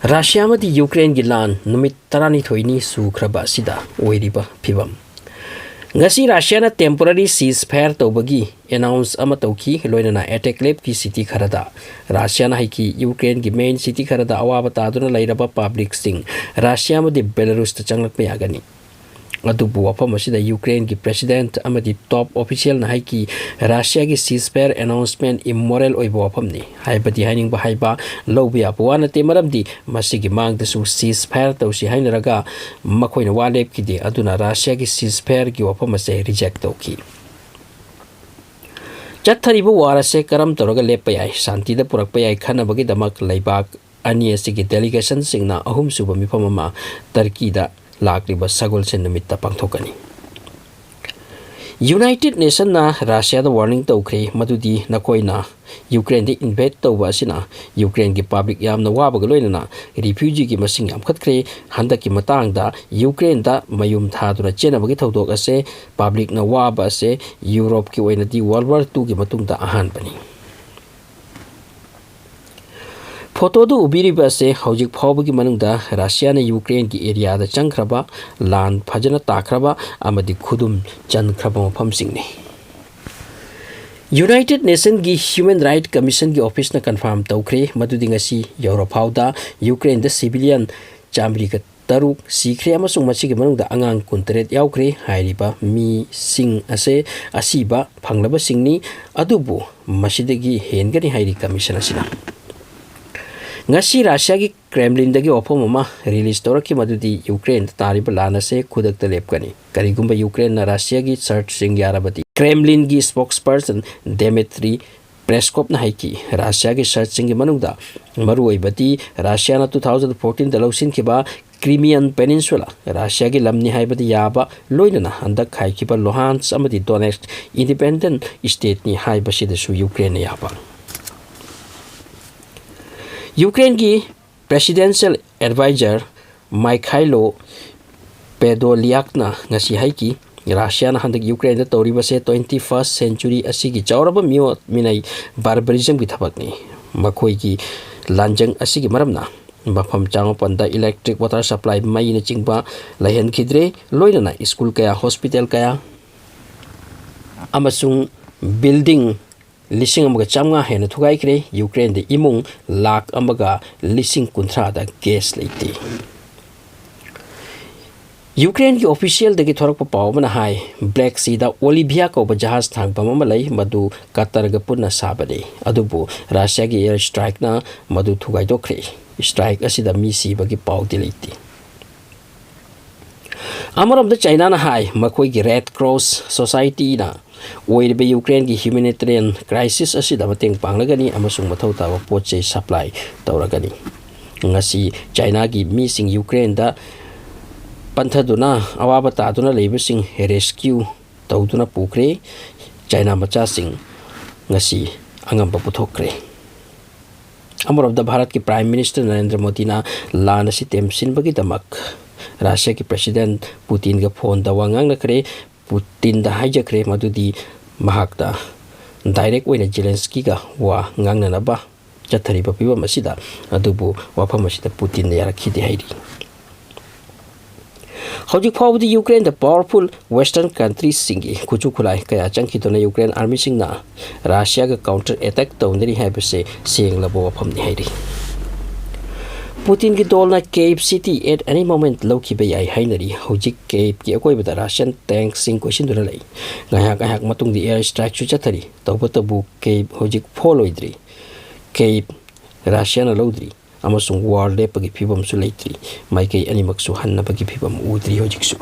Russia amadi Ukraine gi lan numit tarani thoini sukhraba sida oiriba phibam ngasi Russia na temporary ceasefire tawbagi announce ama tawki loinana attack lab ki city kharada Russia na haiki Ukraine gi main city kharada awaba taduna lairaba public sing Russia amadi Belarus ta changlak me agani adubu wafam asida Ukraine gi president amadi top official na haiki Russia gi ceasefire announcement immoral oiba wafam ni haibadi haining ba haiba lobi apwana te maramdi masigi mang da su ceasefire tawsi hainaraga makoina walep ki de aduna Russia gi ceasefire gi wafam ase reject tawki chatharibu warase karam toroga lepa yai shanti da purak pa yai khana bagi damak laibak ani asigi delegation singna ahum suba mifam ama Turkey da lakriba sagol sen numitta pangthokani United Nation na Russia da warning tawkhre madudi nakoina Ukraine di invade tawba asina Ukraine gi public yamna wabaga loinana refugee gi masing yam khatkhre handaki matang da Ukraine da mayum thaduna chena bagi thodok ase public na waba ase Europe ki oina di World War II gi matung da ahan bani photo du ubiri ba se hojik phawba gi manung da Russia na Ukraine gi area da changkhraba lan phajana takhraba amadi khudum chankraba mafam singni United Nation gi Human Rights Commission gi office na confirm tawkhre madudi ngasi Europe hauda Ukraine da civilian chamri ka taruk sikre amasung machigi manung da angang kuntret yaukre hairiba mi sing ase asiba phanglaba singni adubu masidagi hengani hairi commission asina ngasi Russia gi Kremlin dagi ofom ama release toraki madudi Ukraine tariba lana se khudak ta lepkani karigumba Ukraine na Russia gi search sing yarabati Kremlin gi spokesperson Dmitry Peskov na haiki Russia gi search sing gi manungda maru oibati Russia na 2014 da lausin kiba Crimean Peninsula Russia gi lamni haibati yaba loinana handak khaikiba Luhansk amadi Donetsk independent state ni haibasi da su Ukraine yaba Ukraine ki presidential advisor Mikhailo Podolyak ngasi haiki Russia na handak Ukraine da toriba se 21st century asigi chawraba minai barbarism ki thabakni makhoi ki lanjang asigi maramna bafam chango panda electric water supply mai na chingba lahen khidre loinana school kaya hospital kaya amasung building lising amaga chamnga hena thugai kre Ukraine de imung lak amaga lising kunthra da gas leite Ukraine ki official de ki thorak pa paw mana hai Black Sea da Olivia ko ba jahaz thang pa mamalai madu Qatar ga punna sabade adubu Russia gi air strike na madu thugai dokre strike asida mi si ba gi paw de leite amaram da China na hai makoi gi Red Cross Society na oiriba Ukraine gi humanitarian crisis asida mateng panglagani amasung mathau tawa poche supply tawragani ngasi China gi mi sing Ukraine da panthaduna awaba taduna leibasing rescue tawduna pukre China macha sing ngasi angam paputhokre amaram da Bharat ki Prime Minister Narendra Modi na lana si temsin bagi damak Russia ki President Putin ga phone da wangang na kre Putin da hijackre madudi mahakda direct oina Zelensky ga wa ngangna na ba chathari ba piba masida adubu wafam masida Putin ne yarakhi de hairi hojik phawdi Ukraine the powerful western countries singi kuchu khulai kaya changki to na Ukraine army singna Russia ga counter attack tawndri haibase sengla bo wafam ni hairi Putin ki dolna Kyiv city at any moment loki be ai hainari hojik Kyiv ki akoi bada Russian tank sing question dura lai ngahak matung di air strike chu chathari tawbatabu Kyiv hojik folloidri Kyiv Russian lodri amasung war le pagi phibam su leitri mai kai animak su hanna pagi phibam udri hojik su